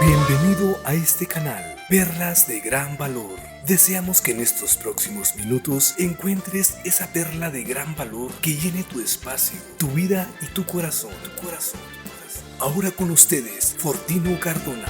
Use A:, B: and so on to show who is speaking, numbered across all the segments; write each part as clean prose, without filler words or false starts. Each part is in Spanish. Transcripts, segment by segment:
A: Bienvenido a este canal, Perlas de Gran Valor. Deseamos que en estos próximos minutos encuentres esa perla de gran valor que llene tu espacio, tu vida y tu corazón. Ahora con ustedes, Fortino Cardona.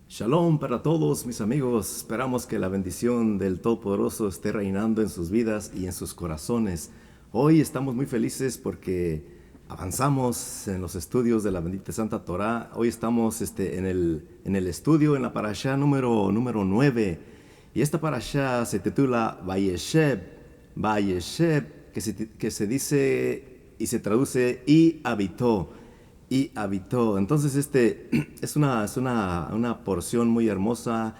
B: Shalom para todos mis amigos, esperamos que la bendición del Todopoderoso esté reinando en sus vidas y en sus corazones. Hoy estamos muy felices porque avanzamos en los estudios de la bendita Santa Torá. Hoy estamos en el estudio, en la parashá número 9. Y esta parashá se titula Vayeshev, que se dice y se traduce y habitó. Entonces es una porción muy hermosa,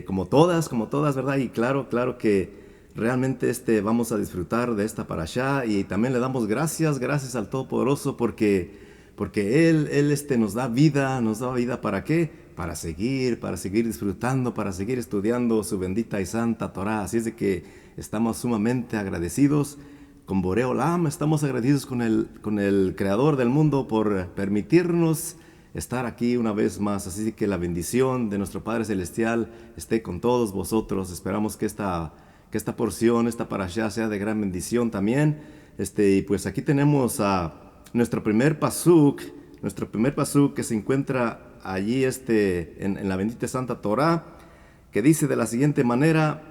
B: como todas, ¿verdad? Y claro que realmente vamos a disfrutar de esta parashá y también le damos gracias al Todopoderoso porque él nos da vida, ¿para qué? Para seguir disfrutando, para seguir estudiando su bendita y santa Torá. Así es de que estamos sumamente agradecidos con Boré Olam, estamos agradecidos con el Creador del mundo por permitirnos estar aquí una vez más. Así que la bendición de nuestro Padre Celestial esté con todos vosotros. Esperamos que esta porción, esta parashá sea de gran bendición también. Y pues aquí tenemos a nuestro primer pasuk que se encuentra allí en la bendita Santa Torá, que dice de la siguiente manera,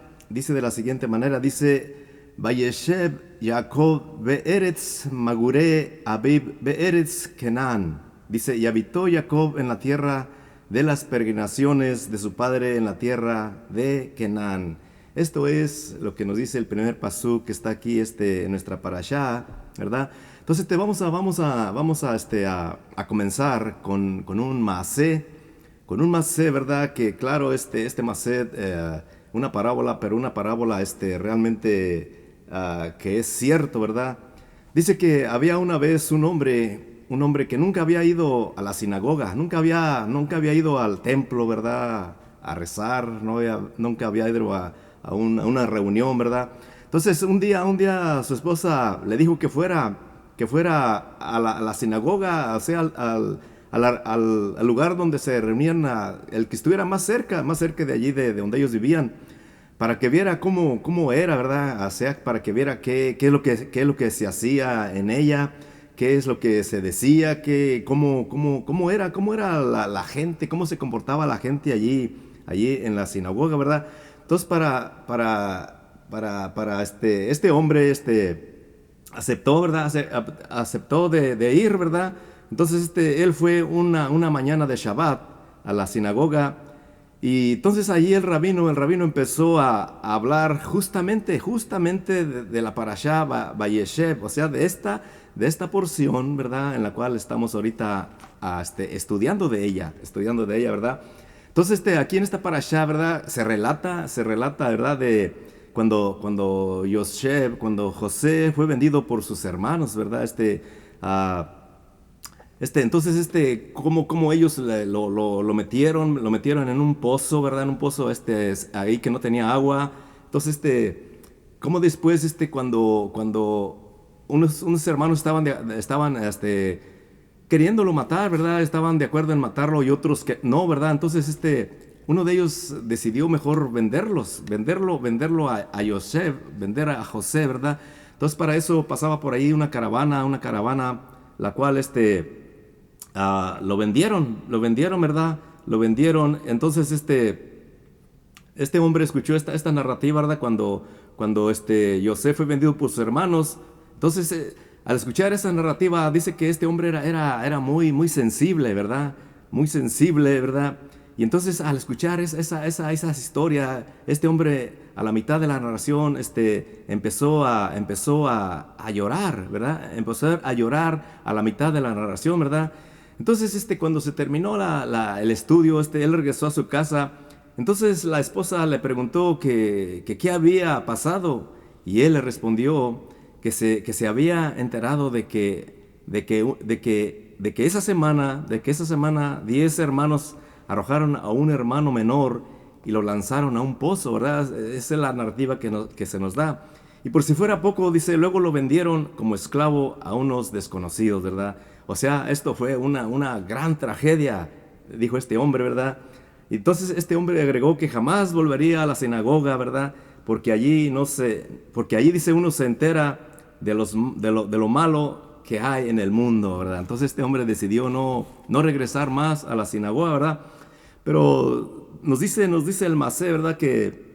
B: Vayeshev Jacob be'eretz magure Abib be'eretz Kenan. Dice, y habitó Jacob en la tierra de las peregrinaciones de su padre, en la tierra de Kenan. Esto es lo que nos dice el primer pasuk que está aquí en nuestra parashá, ¿verdad? Entonces vamos a comenzar con un masé, ¿verdad? Que claro, este masé, una parábola, pero una parábola realmente que es cierto, ¿verdad? Dice que había una vez un hombre que nunca había ido a la sinagoga, nunca había ido al templo, ¿verdad? A rezar, nunca había ido a una reunión, ¿verdad? Entonces un día su esposa le dijo que fuera a la sinagoga, o sea, al lugar donde se reunían, el que estuviera más cerca de allí, de donde ellos vivían, para que viera cómo era, ¿verdad? O sea, para que viera qué es lo que se hacía en ella, qué es lo que se decía, cómo era la gente, cómo se comportaba la gente allí en la sinagoga, ¿verdad? Entonces para este hombre aceptó, ¿verdad? Aceptó de ir, ¿verdad? Entonces él fue una mañana de Shabbat a la sinagoga. Y entonces allí el rabino empezó a hablar justamente de la parashá Vayeshev, o sea, de esta porción, ¿verdad? En la cual estamos ahorita estudiando de ella, ¿verdad? Entonces aquí en esta parashá, ¿verdad? Se relata, ¿verdad? De cuando José fue vendido por sus hermanos, ¿verdad? Entonces, cómo ellos lo metieron en un pozo, ¿verdad? En un pozo, ahí que no tenía agua. Entonces, cómo después, cuando unos hermanos estaban queriéndolo matar, ¿verdad? Estaban de acuerdo en matarlo y otros que no, ¿verdad? Entonces, uno de ellos decidió mejor venderlo a Yosef, vender a José, ¿verdad? Entonces, para eso pasaba por ahí una caravana, la cual, lo vendieron, ¿verdad? Lo vendieron. Entonces este hombre escuchó esta narrativa, ¿verdad? Cuando José fue vendido por sus hermanos. Entonces al escuchar esa narrativa dice que este hombre era muy sensible, ¿verdad? Muy sensible, ¿verdad? Y entonces al escuchar esa historia, este hombre a la mitad de la narración empezó a llorar, ¿verdad? Empezó a llorar a la mitad de la narración, ¿verdad? Entonces, cuando se terminó el estudio, él regresó a su casa. Entonces la esposa le preguntó que qué había pasado y él le respondió que se había enterado de que esa semana 10 hermanos arrojaron a un hermano menor y lo lanzaron a un pozo, ¿verdad? Esa es la narrativa que se nos da. Y por si fuera poco, dice, luego lo vendieron como esclavo a unos desconocidos, ¿verdad? O sea, esto fue una gran tragedia, dijo este hombre, ¿verdad? Y entonces este hombre agregó que jamás volvería a la sinagoga, ¿verdad? Porque allí porque allí dice uno se entera de lo malo que hay en el mundo, ¿verdad? Entonces este hombre decidió no regresar más a la sinagoga, ¿verdad? Pero nos dice el Masé, ¿verdad? Que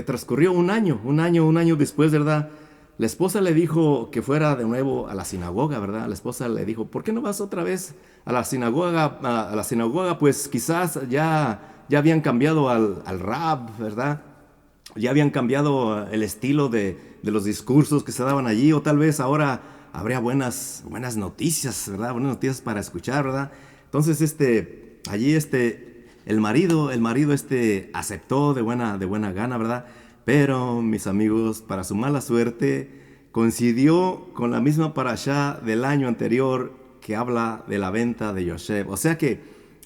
B: transcurrió un año después, ¿verdad? La esposa le dijo que fuera de nuevo a la sinagoga, ¿verdad? La esposa le dijo, ¿por qué no vas otra vez a la sinagoga? A la sinagoga, pues quizás ya habían cambiado al rab, ¿verdad? Ya habían cambiado el estilo de los discursos que se daban allí, o tal vez ahora habría buenas noticias, ¿verdad? Buenas noticias para escuchar, ¿verdad? Entonces, allí el marido aceptó de buena gana, ¿verdad? Pero, mis amigos, para su mala suerte, coincidió con la misma parashá del año anterior que habla de la venta de Yosef. O sea que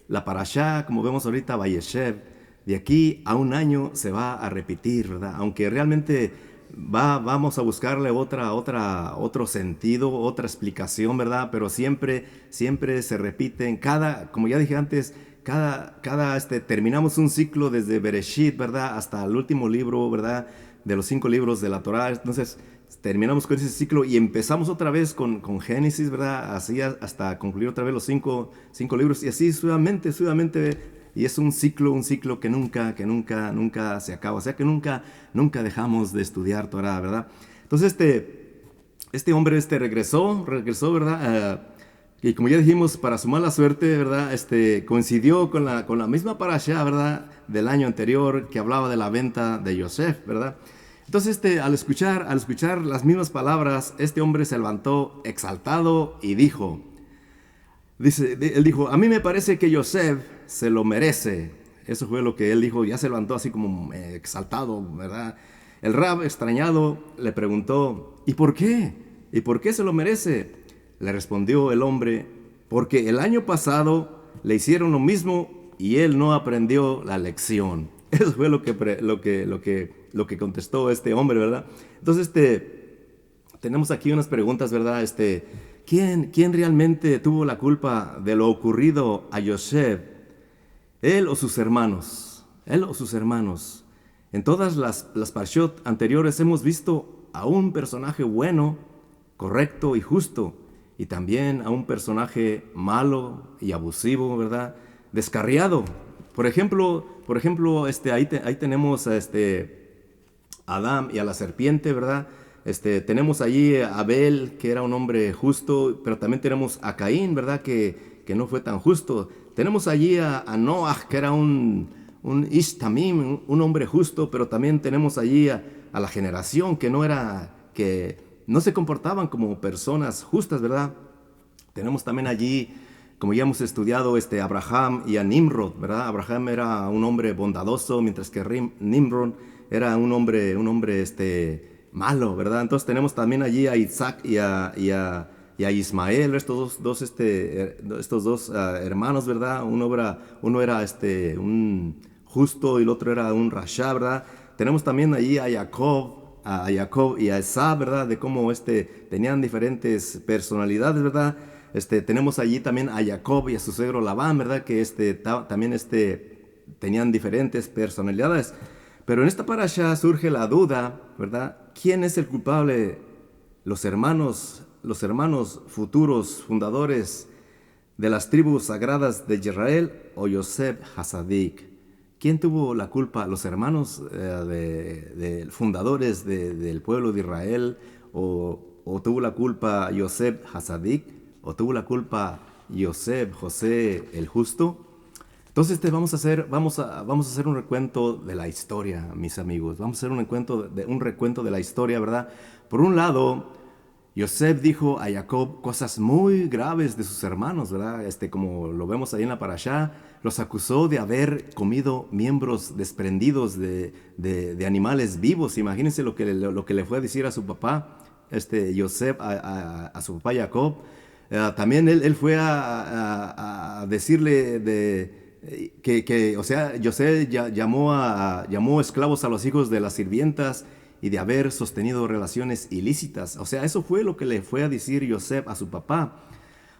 B: la parashá, como vemos ahorita, Vayeshev, de aquí a un año se va a repetir, ¿verdad? Aunque realmente vamos a buscarle otro sentido, otra explicación, ¿verdad? Pero siempre se repiten, como ya dije antes, terminamos un ciclo desde Bereshit, ¿verdad? Hasta el último libro, ¿verdad? De los 5 libros de la Torá. Entonces, terminamos con ese ciclo y empezamos otra vez con Génesis, ¿verdad? Así hasta concluir otra vez los cinco libros y así suavemente, y es un ciclo que nunca se acaba. O sea que nunca dejamos de estudiar Torá, ¿verdad? Entonces, este hombre regresó, ¿verdad? Y como ya dijimos, para su mala suerte, ¿verdad? Coincidió con la misma parashá, ¿verdad? Del año anterior que hablaba de la venta de Yosef, ¿verdad? Entonces, al escuchar las mismas palabras, este hombre se levantó exaltado y él dijo, a mí me parece que Yosef se lo merece. Eso fue lo que él dijo, ya se levantó así como exaltado, ¿verdad? El rab, extrañado, le preguntó, ¿y por qué? ¿Y por qué se lo merece? Le respondió el hombre, porque el año pasado le hicieron lo mismo y él no aprendió la lección. Eso fue lo que contestó este hombre, ¿verdad? Entonces, tenemos aquí unas preguntas, ¿verdad? ¿Quién realmente tuvo la culpa de lo ocurrido a Yosef? ¿Él o sus hermanos? ¿Él o sus hermanos? En todas las parashot anteriores hemos visto a un personaje bueno, correcto y justo, y también a un personaje malo y abusivo, ¿verdad? Descarriado. Por ejemplo, ahí tenemos a Adán y a la serpiente, ¿verdad? Tenemos allí a Abel, que era un hombre justo, pero también tenemos a Caín, ¿verdad? Que no fue tan justo. Tenemos allí a Noah, que era un Ish Tamim, un hombre justo, pero también tenemos allí a la generación que no se comportaban como personas justas, ¿verdad? Tenemos también allí, como ya hemos estudiado, Abraham y a Nimrod, ¿verdad? Abraham era un hombre bondadoso, mientras que Nimrod era un hombre malo, ¿verdad? Entonces tenemos también allí a Isaac y a Ismael, estos dos hermanos, ¿verdad? Uno era un justo y el otro era un rasha, ¿verdad? Tenemos también allí a Jacob y a Esab, ¿verdad? De cómo tenían diferentes personalidades, ¿verdad? Tenemos allí también a Jacob y a su suegro Labán, ¿verdad? Que también tenían diferentes personalidades. Pero en esta parasha surge la duda, ¿verdad? ¿Quién es el culpable? ¿Los hermanos futuros fundadores de las tribus sagradas de Israel o Yosef Hasadik? ¿Quién tuvo la culpa? ¿Los hermanos fundadores del pueblo de Israel? ¿O tuvo la culpa Yosef Hasadik? ¿O tuvo la culpa José el justo? Entonces vamos a hacer un recuento de la historia, mis amigos. Vamos a hacer un recuento de la historia, ¿verdad? Por un lado, Yosef dijo a Jacob cosas muy graves de sus hermanos, ¿verdad? Como lo vemos ahí en la parashá, los acusó de haber comido miembros desprendidos de animales vivos. Imagínense lo que le fue a decir a su papá, Yosef, a su papá Jacob. También él fue a decirle o sea, José llamó esclavos a los hijos de las sirvientas y de haber sostenido relaciones ilícitas. O sea, eso fue lo que le fue a decir José a su papá.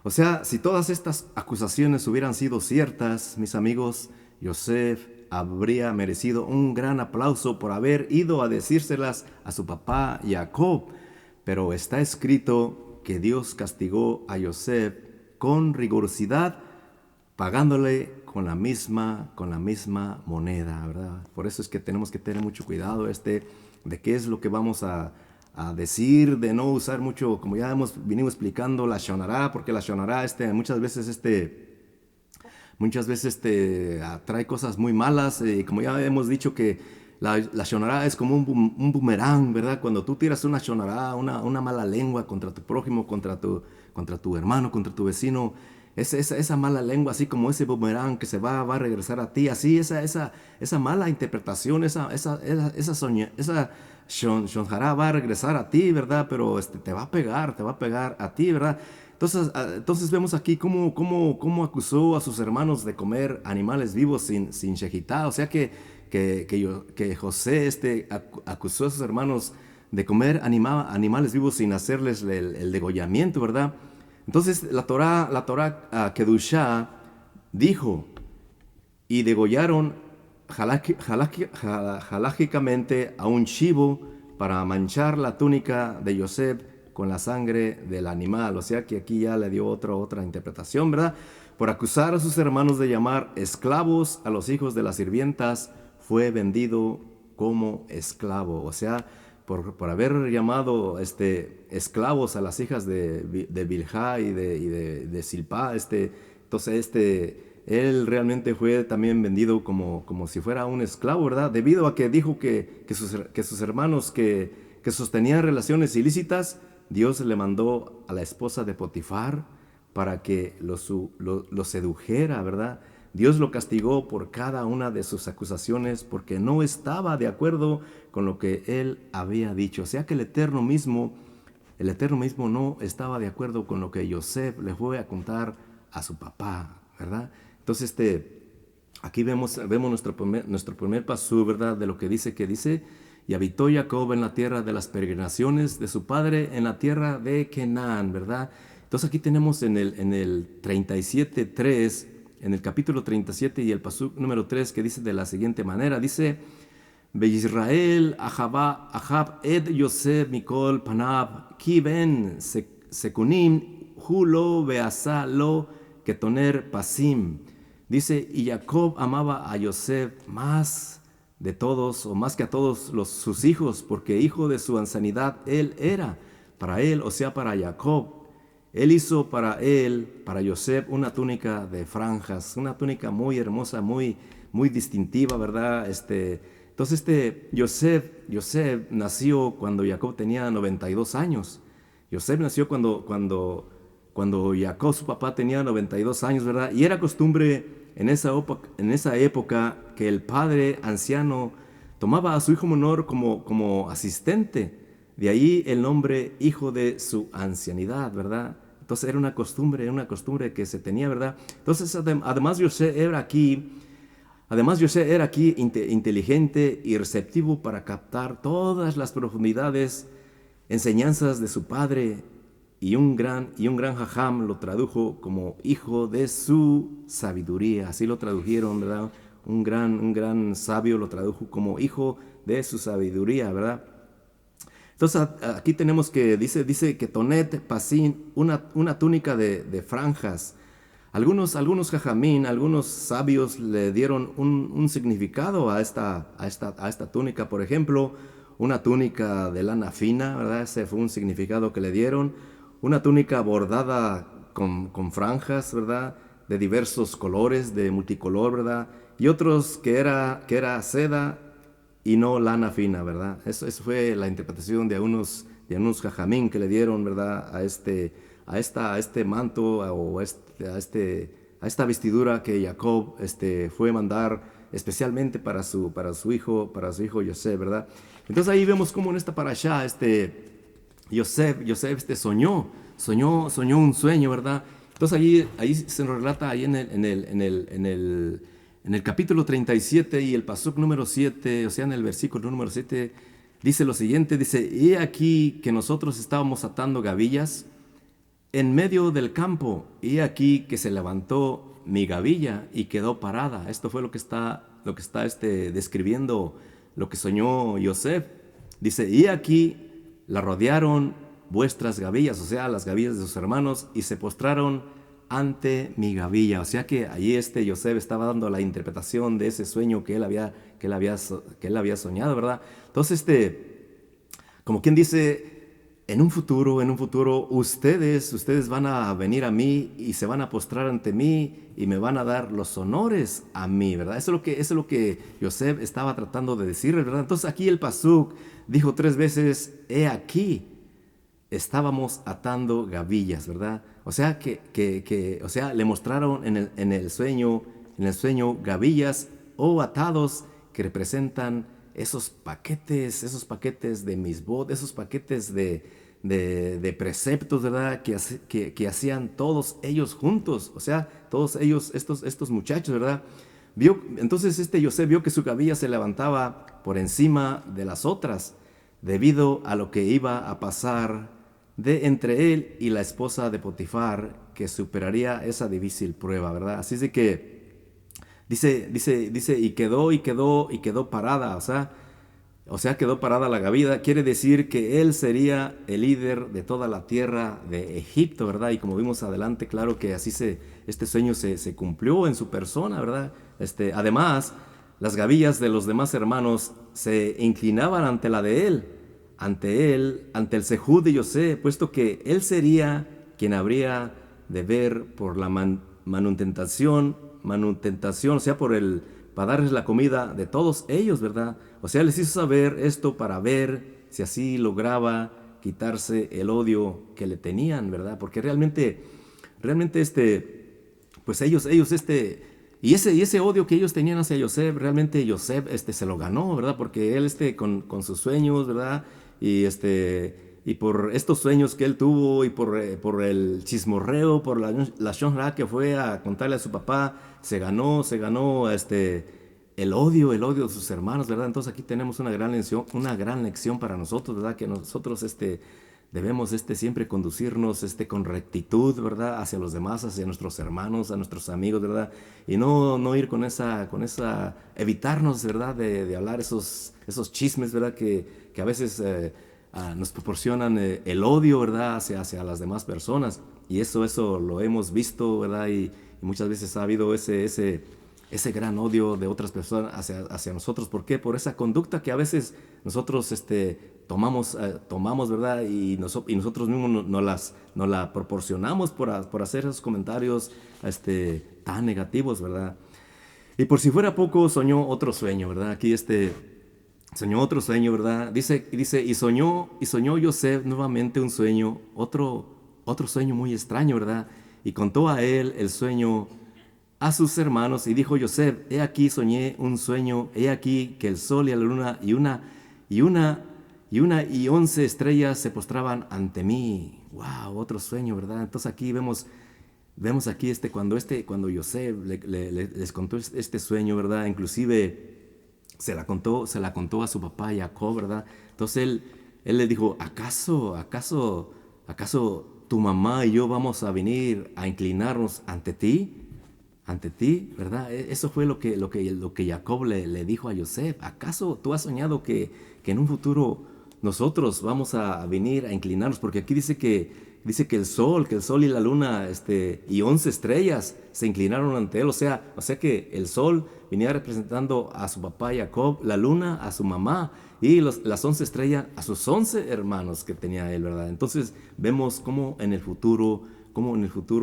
B: O sea, si todas estas acusaciones hubieran sido ciertas, mis amigos, Joseph habría merecido un gran aplauso por haber ido a decírselas a su papá Jacob. Pero está escrito que Dios castigó a Joseph con rigurosidad, pagándole con la misma moneda, ¿verdad? Por eso es que tenemos que tener mucho cuidado de qué es lo que vamos a decir, de no usar mucho, como ya hemos venido explicando, la shonará, porque la shonará muchas veces trae cosas muy malas, como ya hemos dicho que la shonará es como un boomerang, ¿verdad? Cuando tú tiras una shonará, una mala lengua contra tu prójimo, contra tu hermano, contra tu vecino, esa mala lengua, así como ese boomerang que se va a regresar a ti, así esa mala interpretación, esa shonará va a regresar a ti, ¿verdad? Pero te va a pegar a ti, ¿verdad? Entonces vemos aquí cómo acusó a sus hermanos de comer animales vivos sin shejitá. O sea que José acusó a sus hermanos de comer animales vivos sin hacerles el degollamiento, ¿verdad? Entonces la Torá Kedushá dijo, y degollaron halágicamente a un chivo para manchar la túnica de Joseph con la sangre del animal. O sea que aquí ya le dio otra interpretación, ¿verdad? Por acusar a sus hermanos de llamar esclavos a los hijos de las sirvientas, fue vendido como esclavo. O sea, por haber llamado esclavos a las hijas de Bilhá y de Silpá, entonces él realmente fue también vendido como si fuera un esclavo, ¿verdad? Debido a que dijo que sus hermanos que sostenían relaciones ilícitas, Dios le mandó a la esposa de Potifar para que lo sedujera, ¿verdad? Dios lo castigó por cada una de sus acusaciones porque no estaba de acuerdo con lo que él había dicho. O sea que el Eterno mismo no estaba de acuerdo con lo que Joseph le fue a contar a su papá, ¿verdad? Entonces, aquí vemos nuestro primer pasú, ¿verdad? De lo que dice, y habitó Jacob en la tierra de las peregrinaciones de su padre, en la tierra de Canaán, ¿verdad? Entonces aquí tenemos en el 37:3, en el capítulo 37 y el pasú número 3, que dice de la siguiente manera, dice, Israel Ahab ed Yosef mikol panab ki ben sekunim hulo beasa lo ketoner pasim. Dice, y Jacob amaba a Yosef más de todos, o más que a todos sus hijos, porque hijo de su ancianidad él era. Para él, o sea, para Jacob, él hizo para Yosef, una túnica de franjas, una túnica muy hermosa, muy distintiva, ¿verdad? Entonces Yosef nació cuando Jacob tenía 92 años. Yosef nació cuando Jacob, su papá, tenía 92 años, ¿verdad? Y era costumbre en esa época que el padre anciano tomaba a su hijo menor como asistente. De ahí el nombre hijo de su ancianidad, ¿verdad? Entonces era una costumbre que se tenía, ¿verdad? Entonces además José era aquí inteligente y receptivo para captar todas las profundidades, enseñanzas de su padre, y un gran jajam lo tradujo como hijo de su sabiduría. Así lo tradujeron, ¿verdad? Un gran sabio lo tradujo como hijo de su sabiduría, ¿verdad? Entonces aquí tenemos que dice que tonet pasin, una túnica de franjas. Algunos jajamín, algunos sabios le dieron un significado a esta túnica. Por ejemplo, una túnica de lana fina, ¿verdad? Ese fue un significado que le dieron. Una túnica bordada con franjas, ¿verdad? De diversos colores, de multicolor, ¿verdad? Y otros que era seda y no lana fina, ¿verdad? Eso fue la interpretación de unos jajamín que le dieron, ¿verdad? A este manto o a esta vestidura que Jacob fue a mandar especialmente para su hijo Yosef, ¿verdad? Entonces ahí vemos cómo en esta parashá Yosef soñó un sueño, ¿verdad? Entonces ahí se nos relata ahí en el capítulo 37 y el pasuk número 7, o sea, en el versículo número 7, dice lo siguiente, dice, he aquí que nosotros estábamos atando gavillas en medio del campo, y he aquí que se levantó mi gavilla y quedó parada. Esto fue lo que está describiendo lo que soñó Yosef. Dice, y aquí la rodearon vuestras gavillas, o sea, las gavillas de sus hermanos, y se postraron ante mi gavilla. O sea que allí Yosef estaba dando la interpretación de ese sueño que él había soñado, ¿verdad? Entonces, como quien dice, en un futuro, ustedes van a venir a mí y se van a postrar ante mí y me van a dar los honores a mí, ¿verdad? Eso es lo que Yosef estaba tratando de decir, ¿verdad? Entonces aquí el pasuk dijo 3 veces, he aquí, estábamos atando gavillas, ¿verdad? O sea o sea, le mostraron en el sueño gavillas o atados que representan esos paquetes de misbod, esos paquetes de preceptos, ¿verdad? Que hacían todos ellos juntos, o sea, todos ellos, estos muchachos, ¿verdad? Entonces Yosef vio que su gavilla se levantaba por encima de las otras, debido a lo que iba a pasar entre él y la esposa de Potifar, que superaría esa difícil prueba, ¿verdad? Así es de que dice, y quedó parada, o sea, quedó parada la gavilla. Quiere decir que él sería el líder de toda la tierra de Egipto, ¿verdad? Y como vimos adelante, claro que así este sueño se cumplió en su persona, ¿verdad? Además, las gavillas de los demás hermanos se inclinaban ante la de él, ante el sehud de Yosef, puesto que él sería quien habría de ver por la manutentación, o sea, para darles la comida de todos ellos, ¿verdad? O sea, les hizo saber esto para ver si así lograba quitarse el odio que le tenían, ¿verdad? Porque realmente, pues ellos, y ese odio que ellos tenían hacia Yosef, realmente Yosef, se lo ganó, ¿verdad? Porque él, con sus sueños, ¿verdad? Y por estos sueños que él tuvo y por el chismorreo, por la shonra que fue a contarle a su papá, se ganó el odio de sus hermanos, ¿verdad? Entonces aquí tenemos una gran lección para nosotros, ¿verdad? Que nosotros debemos siempre conducirnos con rectitud, ¿verdad? Hacia los demás, hacia nuestros hermanos, a nuestros amigos, ¿verdad? Y no ir con esa evitarnos, ¿verdad? De hablar esos chismes, ¿verdad? Que a veces nos proporcionan el odio, ¿verdad? Hacia las demás personas. Y eso lo hemos visto, ¿verdad? Y muchas veces ha habido ese gran odio de otras personas hacia nosotros. ¿Por qué? Por esa conducta que a veces nosotros tomamos, ¿verdad? Y nosotros mismos nos la proporcionamos por hacer esos comentarios tan negativos, ¿verdad? Y por si fuera poco, soñó otro sueño, ¿verdad? Aquí soñó otro sueño, ¿verdad? Dice, y soñó Yosef nuevamente un sueño, otro sueño muy extraño, ¿verdad? Y contó a él el sueño a sus hermanos, y dijo Yosef, he aquí soñé un sueño, he aquí que el sol y la luna y 11 estrellas se postraban ante mí. ¡Wow! Otro sueño, ¿verdad? Entonces aquí vemos aquí cuando Yosef les contó este sueño, ¿verdad? Inclusive se la contó a su papá Jacob, ¿verdad? Entonces él le dijo, ¿acaso tu mamá y yo vamos a venir a inclinarnos ante ti, ¿verdad? Eso fue lo que Jacob le dijo a Yosef. ¿Acaso tú has soñado que en un futuro nosotros vamos a venir a inclinarnos? Porque aquí dice que el sol y la luna y 11 estrellas se inclinaron ante él. O sea que el sol venía representando a su papá Jacob, la luna a su mamá y las 11 estrellas a sus 11 hermanos que tenía él, ¿verdad? Entonces vemos cómo en el futuro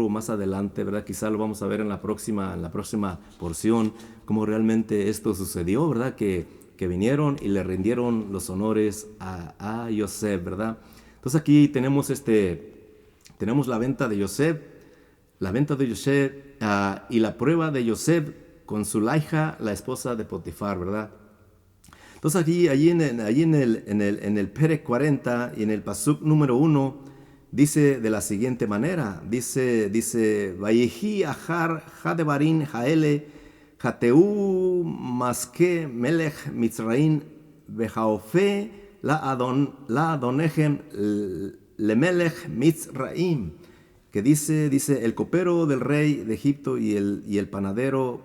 B: más adelante, ¿verdad? Quizá lo vamos a ver en la próxima porción, cómo realmente esto sucedió, ¿verdad? Que vinieron y le rindieron los honores a Yosef, ¿verdad? Entonces aquí tenemos la venta de Yosef, y la prueba de Yosef con Zulaija, la esposa de Potifar, ¿verdad? Entonces allí en el Perec 40 y en el Pasuk número 1, dice de la siguiente manera, dice, Vayehi ahar hadebarin haele hateu maske melech mitzraim vejaofe la adonejem lemelech mitzraim, que dice, el copero del rey de Egipto y el panadero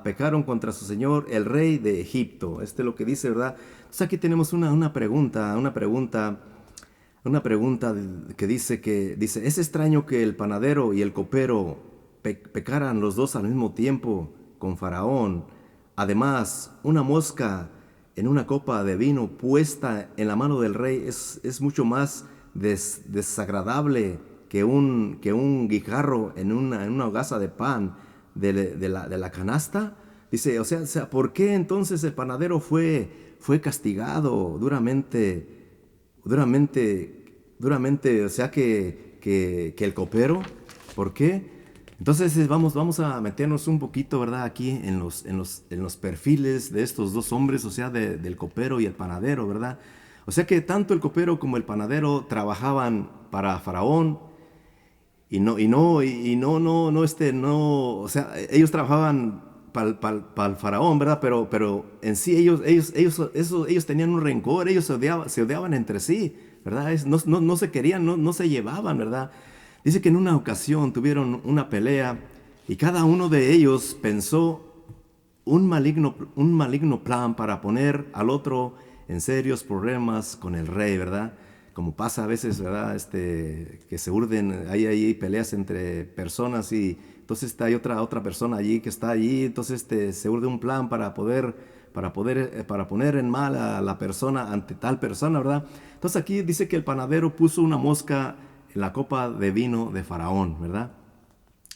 B: pecaron contra su señor, el rey de Egipto. Esto es lo que dice, ¿verdad? Entonces aquí tenemos una pregunta que dice, ¿es extraño que el panadero y el copero pecaran los dos al mismo tiempo con Faraón? Además, una mosca en una copa de vino puesta en la mano del rey es mucho más desagradable que un guijarro en una hogaza de pan de la canasta. Dice, o sea, ¿por qué entonces el panadero fue castigado duramente, o sea, que el copero? ¿Por qué? Entonces vamos a meternos un poquito, ¿verdad? Aquí en los perfiles de estos dos hombres, o sea, del copero y el panadero, ¿verdad? O sea que tanto el copero como el panadero trabajaban para Faraón, o sea, ellos trabajaban para el Faraón, ¿verdad? Pero en sí ellos tenían un rencor, ellos se odiaban entre sí, ¿verdad? No se querían, no se llevaban, ¿verdad? Dice que en una ocasión tuvieron una pelea y cada uno de ellos pensó un maligno plan para poner al otro en serios problemas con el rey, ¿verdad? Como pasa a veces, ¿verdad? Que se urden, hay peleas entre personas y entonces hay otra persona allí que está allí, entonces se urde un plan para poner en mal a la persona ante tal persona, ¿verdad? Entonces aquí dice que el panadero puso una mosca en la copa de vino de Faraón, ¿verdad?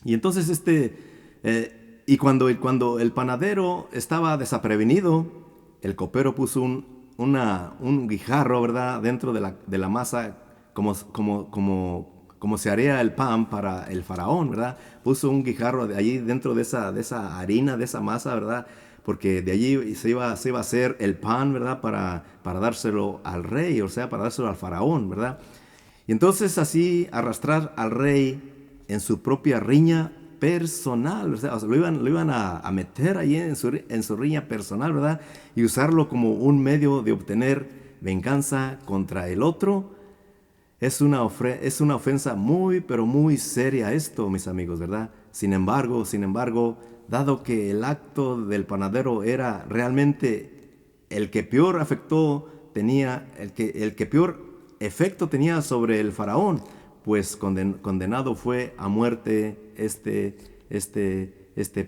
B: Y entonces cuando el panadero estaba desaprevenido, el copero puso un guijarro, ¿verdad?, dentro de la masa, como se haría el pan para el faraón, ¿verdad? Puso un guijarro de allí dentro de esa harina, de esa masa, ¿verdad? Porque de allí se iba a hacer el pan, ¿verdad?, para dárselo al rey, o sea, para dárselo al faraón, ¿verdad? Y entonces así arrastrar al rey en su propia riña personal, o sea, lo iban a meter ahí en su riña personal, ¿verdad? Y usarlo como un medio de obtener venganza contra el otro. Es una ofensa muy, pero muy seria esto, mis amigos, ¿verdad? Sin embargo, dado que el acto del panadero era realmente el que peor efecto tenía sobre el faraón, pues condenado fue a muerte este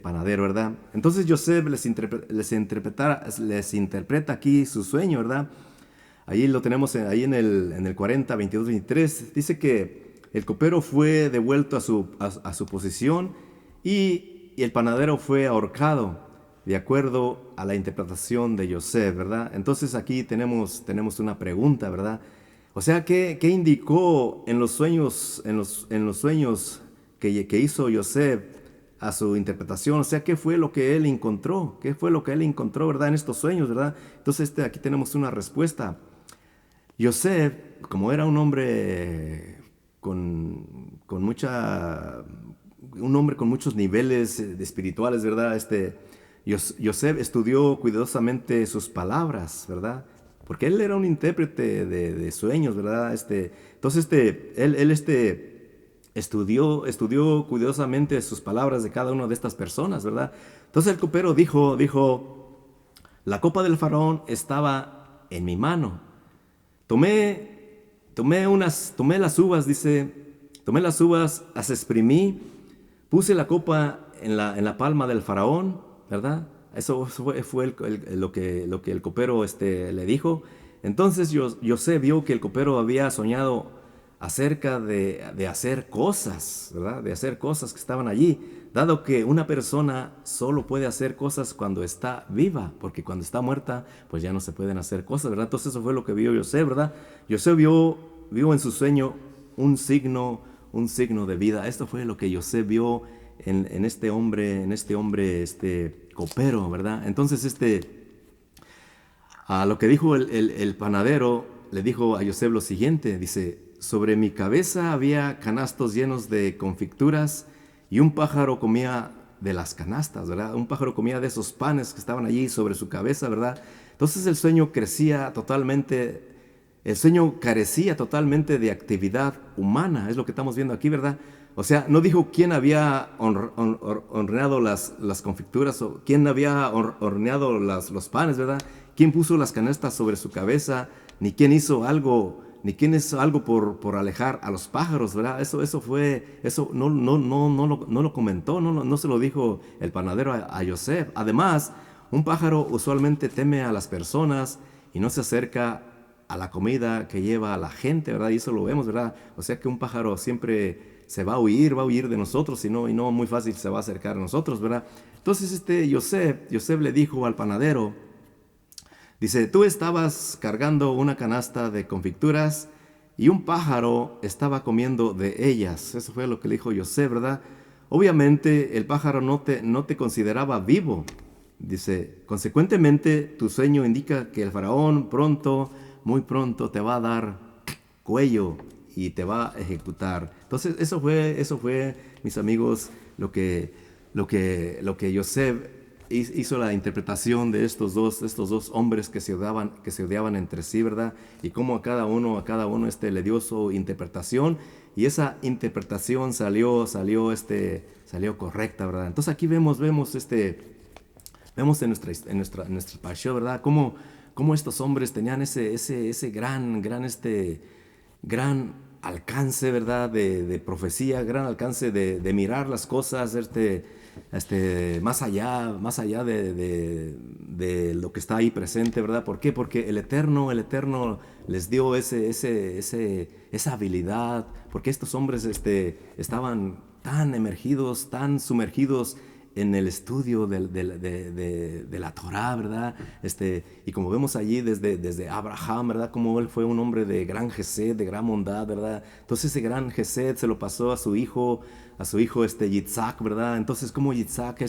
B: panadero, ¿verdad? Entonces Yosef les interpreta aquí su sueño, ¿verdad? Ahí lo tenemos ahí en el 40, 22, 23. Dice que el copero fue devuelto a su posición y el panadero fue ahorcado, de acuerdo a la interpretación de Yosef, ¿verdad? Entonces aquí tenemos una pregunta, ¿verdad? O sea, ¿qué indicó en los sueños, que hizo Yosef a su interpretación? O sea, ¿qué fue lo que él encontró? ¿Qué fue lo que él encontró, verdad, en estos sueños, verdad? Entonces aquí tenemos una respuesta. Yosef, como era un hombre con muchos niveles espirituales, ¿verdad? Yosef estudió cuidadosamente sus palabras, ¿verdad? Porque él era un intérprete de sueños, ¿verdad? Entonces él estudió cuidadosamente sus palabras de cada una de estas personas, ¿verdad? Entonces el copero dijo, la copa del faraón estaba en mi mano. Tomé las uvas, dice, tomé las uvas, las exprimí, puse la copa en la palma del faraón, ¿verdad? Eso fue lo que el copero le dijo. Entonces Yosef vio que el copero había soñado acerca de hacer cosas, ¿verdad? De hacer cosas que estaban allí, dado que una persona solo puede hacer cosas cuando está viva, porque cuando está muerta, pues ya no se pueden hacer cosas, ¿verdad? Entonces eso fue lo que vio Yosef, ¿verdad? Yosef vio en su sueño un signo de vida. Esto fue lo que Yosef vio en este hombre, copero, ¿verdad? Entonces a lo que dijo el panadero, le dijo a Yosef lo siguiente, dice, sobre mi cabeza había canastos llenos de confituras y un pájaro comía de las canastas, ¿verdad? Un pájaro comía de esos panes que estaban allí sobre su cabeza, ¿verdad? Entonces el sueño crecía totalmente, el sueño carecía totalmente de actividad humana, es lo que estamos viendo aquí, ¿verdad? O sea, no dijo quién había horneado las confituras o quién había horneado los panes, ¿verdad? Quién puso las canastas sobre su cabeza, ni quién hizo algo, por alejar a los pájaros, ¿verdad? Eso no lo comentó, no se lo dijo el panadero a Yosef. Además, un pájaro usualmente teme a las personas y no se acerca a la comida que lleva a la gente, ¿verdad? Y eso lo vemos, ¿verdad? O sea que un pájaro siempre se va a huir de nosotros y no muy fácil se va a acercar a nosotros, ¿verdad? Entonces Yosef le dijo al panadero, dice, tú estabas cargando una canasta de confituras y un pájaro estaba comiendo de ellas. Eso fue lo que le dijo Yosef, ¿verdad? Obviamente el pájaro no te consideraba vivo. Dice, consecuentemente tu sueño indica que el faraón muy pronto te va a dar cuello y te va a ejecutar. Entonces eso fue, mis amigos, lo que Yosef hizo la interpretación de estos dos hombres que se odiaban entre sí, ¿verdad? Y cómo a cada uno le dio su interpretación y esa interpretación salió correcta, ¿verdad? Entonces aquí vemos en nuestra parsha, ¿verdad? Cómo estos hombres tenían ese gran alcance, ¿verdad? De profecía, gran alcance de mirar las cosas, más allá de lo que está ahí presente, ¿verdad? ¿Por qué? Porque el Eterno les dio esa habilidad, porque estos hombres estaban tan emergidos, tan sumergidos en el estudio de la Torá, ¿verdad? Y como vemos allí desde Abraham, ¿verdad? Como él fue un hombre de gran gesed, de gran bondad, ¿verdad? Entonces ese gran gesed se lo pasó a su hijo Yitzhak, ¿verdad? Entonces como Yitzhak,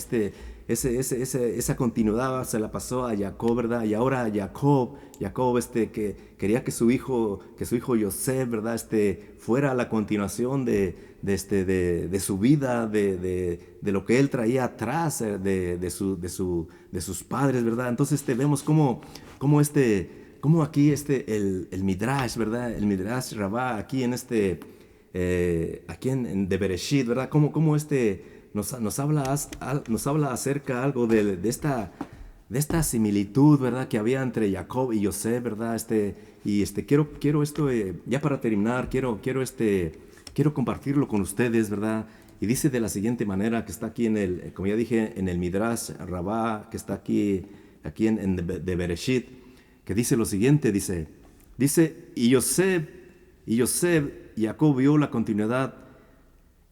B: esa continuidad se la pasó a Jacob, ¿verdad? Y ahora a Jacob, que quería que su hijo Yosef, ¿verdad? Fuera la continuación de su vida, de lo que él traía atrás, de sus padres, ¿verdad? Entonces vemos cómo aquí el Midrash, ¿verdad? El Midrash Rabbah aquí aquí en de Bereshit, ¿verdad? Cómo nos habla acerca algo de esta similitud, ¿verdad? Que había entre Jacob y Yosef, ¿verdad? Quiero ya para terminar, quiero compartirlo con ustedes, ¿verdad? Y dice de la siguiente manera, que está aquí como ya dije, en el Midrash Rabbah, que está aquí de Bereshit, que dice lo siguiente, dice, y Yosef, Jacob vio la continuidad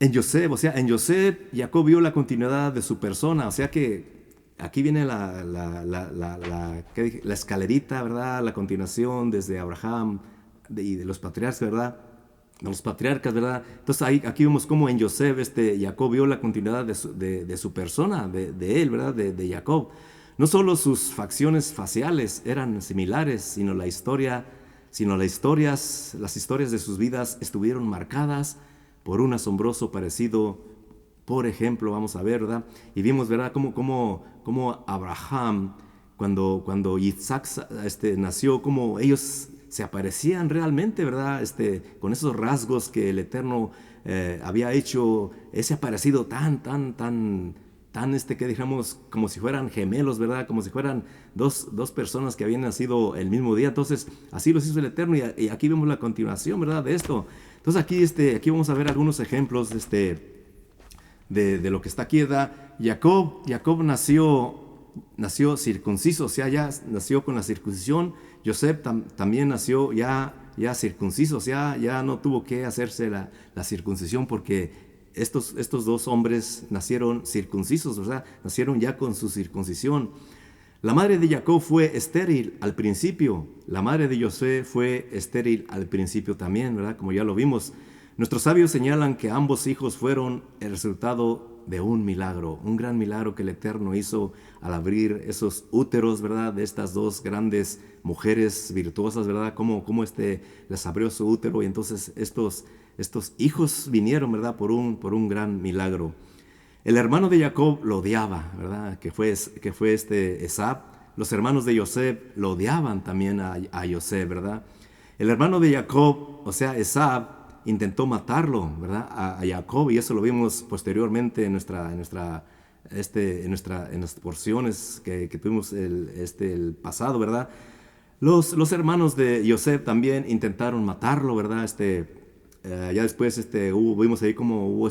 B: en Yosef, Jacob vio la continuidad de su persona, o sea que aquí viene la escalerita, ¿verdad? La continuación desde Abraham y de los patriarcas, ¿verdad? Entonces aquí vemos cómo en Yosef Jacob vio la continuidad de su persona, de él, ¿verdad? De Jacob. No solo sus facciones faciales eran similares, sino las historias de sus vidas estuvieron marcadas por un asombroso parecido. Por ejemplo, vamos a ver, ¿verdad? Y vimos, ¿verdad? Cómo Abraham, cuando Yitzhak nació, cómo ellos se aparecían realmente, ¿verdad? Con esos rasgos que el Eterno había hecho, ese aparecido tan, que digamos, como si fueran gemelos, ¿verdad? Como si fueran dos personas que habían nacido el mismo día. Entonces, así los hizo el Eterno y aquí vemos la continuación, ¿verdad? De esto. Entonces, aquí vamos a ver algunos ejemplos, de lo que está aquí, ¿verdad? Jacob nació circunciso, o sea, ya nació con la circuncisión. Yosef también nació ya circunciso, o sea, ya no tuvo que hacerse la circuncisión porque estos dos hombres nacieron circuncisos, ¿verdad? Nacieron ya con su circuncisión. La madre de Jacob fue estéril al principio. La madre de Yosef fue estéril al principio también, ¿verdad? Como ya lo vimos. Nuestros sabios señalan que ambos hijos fueron el resultado de un milagro, un gran milagro que el Eterno hizo al abrir esos úteros, ¿verdad? De estas dos grandes mujeres virtuosas, ¿verdad? Cómo les abrió su útero y entonces estos hijos vinieron, ¿verdad? Por un gran milagro. El hermano de Jacob lo odiaba, ¿verdad? Que fue Esab. Los hermanos de Yosef lo odiaban también a Yosef, ¿verdad? El hermano de Jacob, o sea, Esab, intentó matarlo, ¿verdad? A Jacob, y eso lo vimos posteriormente en las porciones que tuvimos el pasado, ¿verdad? Los hermanos de Yosef también intentaron matarlo, ¿verdad? Ya después vimos ahí cómo hubo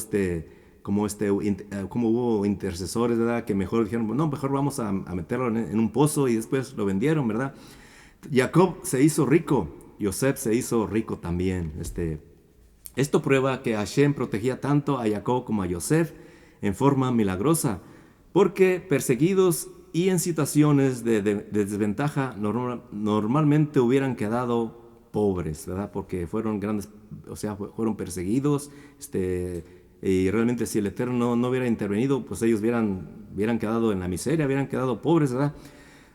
B: intercesores, ¿verdad? Que mejor dijeron, no, mejor vamos a meterlo en un pozo y después lo vendieron, ¿verdad? Jacob se hizo rico, Yosef se hizo rico también. Esto prueba que Hashem protegía tanto a Jacob como a Yosef en forma milagrosa, porque perseguidos y en situaciones de desventaja normalmente hubieran quedado pobres, ¿verdad? Porque fueron grandes, o sea, fueron perseguidos, y realmente si el Eterno no hubiera intervenido, pues ellos hubieran quedado en la miseria, hubieran quedado pobres, ¿verdad?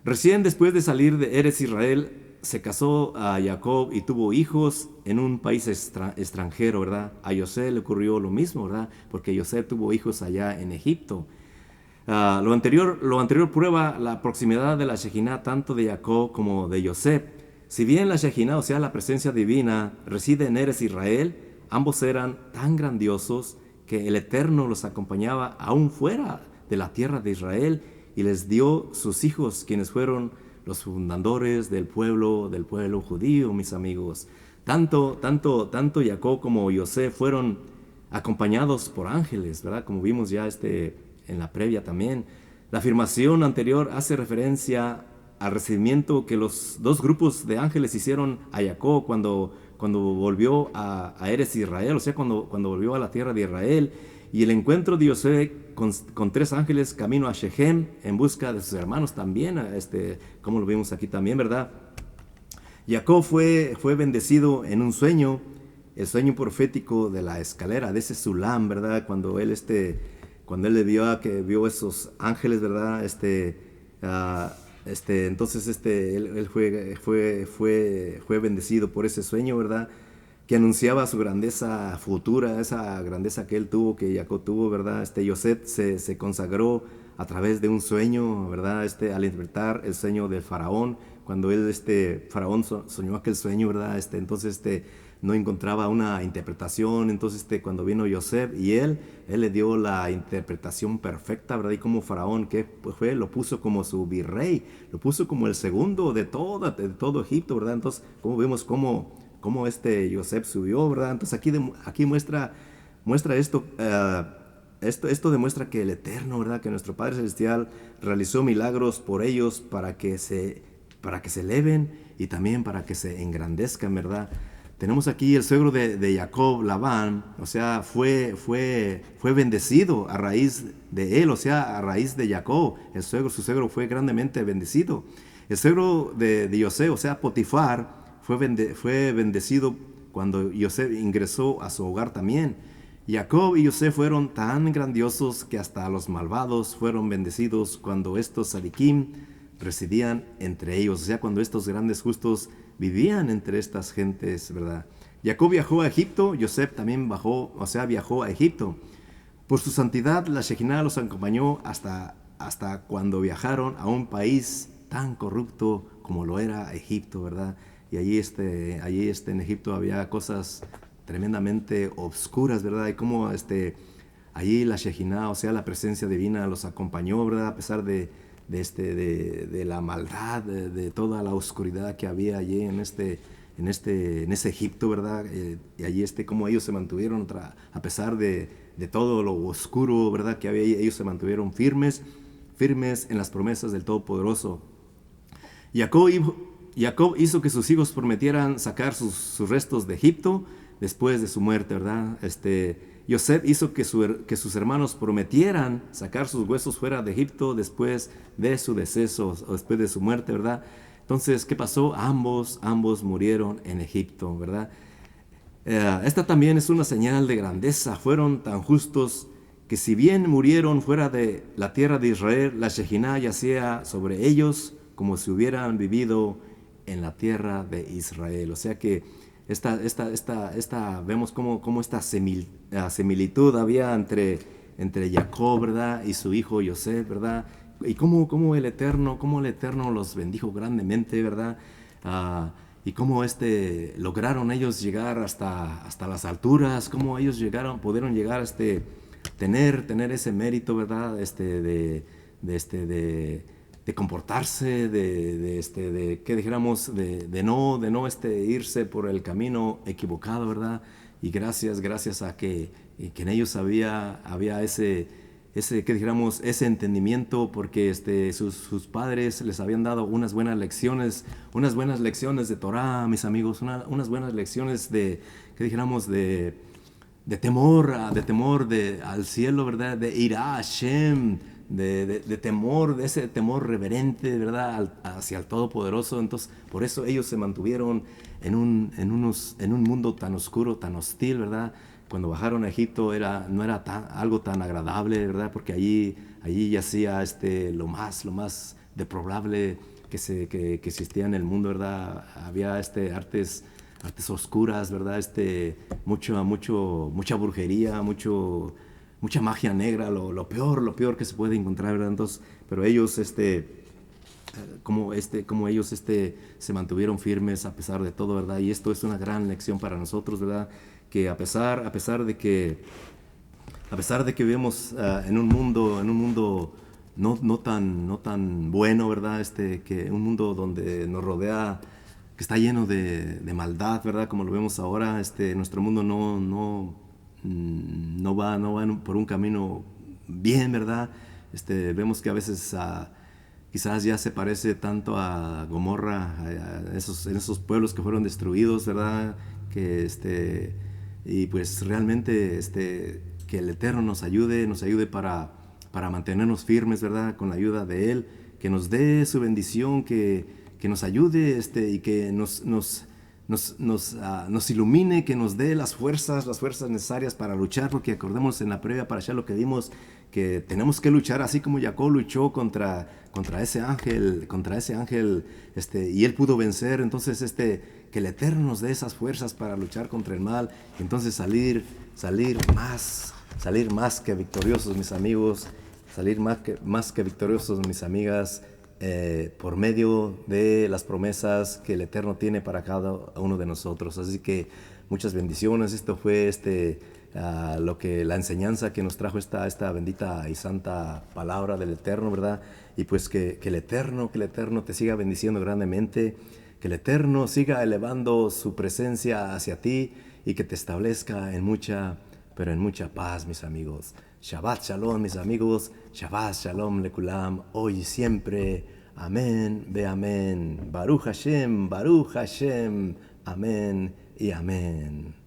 B: Recién después de salir de Eretz Israel, se casó a Jacob y tuvo hijos en un país extranjero, ¿verdad? A Yosef le ocurrió lo mismo, ¿verdad? Porque Yosef tuvo hijos allá en Egipto. Lo anterior prueba la proximidad de la Shejinah tanto de Jacob como de Yosef. Si bien la Shejinah, o sea, la presencia divina, reside en Eretz Israel, ambos eran tan grandiosos que el Eterno los acompañaba aún fuera de la tierra de Israel y les dio sus hijos, quienes fueron los fundadores del pueblo judío, mis amigos. Tanto Jacob como Yosef fueron acompañados por ángeles, ¿verdad? Como vimos ya en la previa también. La afirmación anterior hace referencia al recibimiento que los dos grupos de ángeles hicieron a Jacob cuando volvió a Eretz Israel, o sea, cuando volvió a la tierra de Israel, y el encuentro de Yosef con tres ángeles camino a Shechem en busca de sus hermanos también, como lo vimos aquí también, ¿verdad? Jacob fue bendecido en un sueño, el sueño profético de la escalera, de ese Sulam, ¿verdad? Cuando él le vio esos ángeles, ¿verdad? Entonces él fue bendecido por ese sueño, ¿verdad? Que anunciaba su grandeza futura, esa grandeza que él tuvo, que Jacob tuvo, ¿verdad? Yosef se consagró a través de un sueño, ¿verdad? Al interpretar el sueño del faraón, cuando faraón soñó aquel sueño, ¿verdad? Entonces no encontraba una interpretación, entonces cuando vino Yosef y él le dio la interpretación perfecta, ¿verdad? Y como faraón, que pues lo puso como su virrey, lo puso como el segundo de todo Egipto, ¿verdad? Entonces, como vemos cómo Yosef subió, ¿verdad? Entonces aquí muestra esto, esto demuestra que el Eterno, ¿verdad? Que nuestro Padre Celestial realizó milagros por ellos para que se eleven y también para que se engrandezcan, ¿verdad? Tenemos aquí el suegro de Jacob, Labán, o sea, fue bendecido a raíz de él, o sea, a raíz de Jacob. Su suegro fue grandemente bendecido. El suegro de Yosef, o sea, Potifar, fue bendecido cuando Yosef ingresó a su hogar también. Jacob y Yosef fueron tan grandiosos que hasta los malvados fueron bendecidos cuando estos sadikim residían entre ellos, o sea, cuando estos grandes justos vivían entre estas gentes, ¿verdad? Jacob viajó a Egipto, Yosef también viajó a Egipto. Por su santidad, la Shejinah los acompañó hasta cuando viajaron a un país tan corrupto como lo era Egipto, ¿verdad? Y allí en Egipto había cosas tremendamente obscuras, ¿verdad? Y como allí la Shejinah, o sea, la presencia divina los acompañó, ¿verdad? A pesar de la maldad, de toda la oscuridad que había allí en ese Egipto, ¿verdad? Y allí como ellos se mantuvieron, a pesar de todo lo oscuro, ¿verdad? Que había allí, ellos se mantuvieron firmes en las promesas del Todopoderoso. Jacob hizo que sus hijos prometieran sacar sus restos de Egipto después de su muerte, ¿verdad? Yosef hizo que sus hermanos prometieran sacar sus huesos fuera de Egipto después de su deceso o después de su muerte, ¿verdad? Entonces, ¿qué pasó? Ambos murieron en Egipto, ¿verdad? Esta también es una señal de grandeza. Fueron tan justos que si bien murieron fuera de la tierra de Israel, la Shejinah yacía sobre ellos como si hubieran vivido en la tierra de Israel. O sea que vemos cómo esta similitud había entre Jacob, ¿verdad? Y su hijo Yosef, ¿verdad? Y cómo el Eterno los bendijo grandemente, ¿verdad? Y cómo lograron ellos llegar hasta las alturas, cómo ellos pudieron llegar a tener ese mérito, ¿verdad? De comportarse, que dijéramos, de no irse por el camino equivocado, ¿verdad? Y gracias a que en ellos había que dijéramos, ese entendimiento, porque sus padres les habían dado unas buenas lecciones de Torah, mis amigos, unas buenas lecciones que dijéramos, de temor al cielo, ¿verdad? De irá Hashem, de temor, de ese temor reverente, ¿verdad? Hacia el Todopoderoso. Entonces, por eso ellos se mantuvieron en un mundo tan oscuro, tan hostil, ¿verdad? Cuando bajaron a Egipto no era algo tan agradable, ¿verdad? Porque allí yacía lo más deplorable que existía en el mundo, ¿verdad? Había artes oscuras, ¿verdad? Mucha brujería, mucha magia negra, lo peor que se puede encontrar, ¿verdad? Entonces, pero ellos, como ellos se mantuvieron firmes a pesar de todo, ¿verdad? Y esto es una gran lección para nosotros, ¿verdad? Que a pesar de que vivimos en un mundo no tan bueno, ¿verdad? Que un mundo donde nos rodea, que está lleno de maldad, ¿verdad? Como lo vemos ahora, nuestro mundo no va por un camino bien, ¿verdad? Vemos que a veces quizás ya se parece tanto a Gomorra, en esos pueblos que fueron destruidos, ¿verdad? Y pues realmente que el Eterno nos ayude para mantenernos firmes, ¿verdad? Con la ayuda de Él, que nos dé su bendición, que nos ayude y que nos ilumine, que nos dé las fuerzas necesarias para luchar, porque acordemos en la previa para allá lo que vimos, que tenemos que luchar así como Jacob luchó contra ese ángel, y él pudo vencer. Entonces que el Eterno nos dé esas fuerzas para luchar contra el mal, y entonces salir más que victoriosos, mis amigos, salir más que victoriosos, mis amigas, por medio de las promesas que el Eterno tiene para cada uno de nosotros. Así que muchas bendiciones. Esto fue la enseñanza que nos trajo esta bendita y santa palabra del Eterno, ¿verdad? Y pues que el Eterno te siga bendiciendo grandemente, que el Eterno siga elevando su presencia hacia ti y que te establezca en mucha paz, mis amigos. Shabbat Shalom, mis amigos. Shabbat Shalom lekulam, hoy y siempre. Amén, ve amén. Baruch Hashem, amén y amén.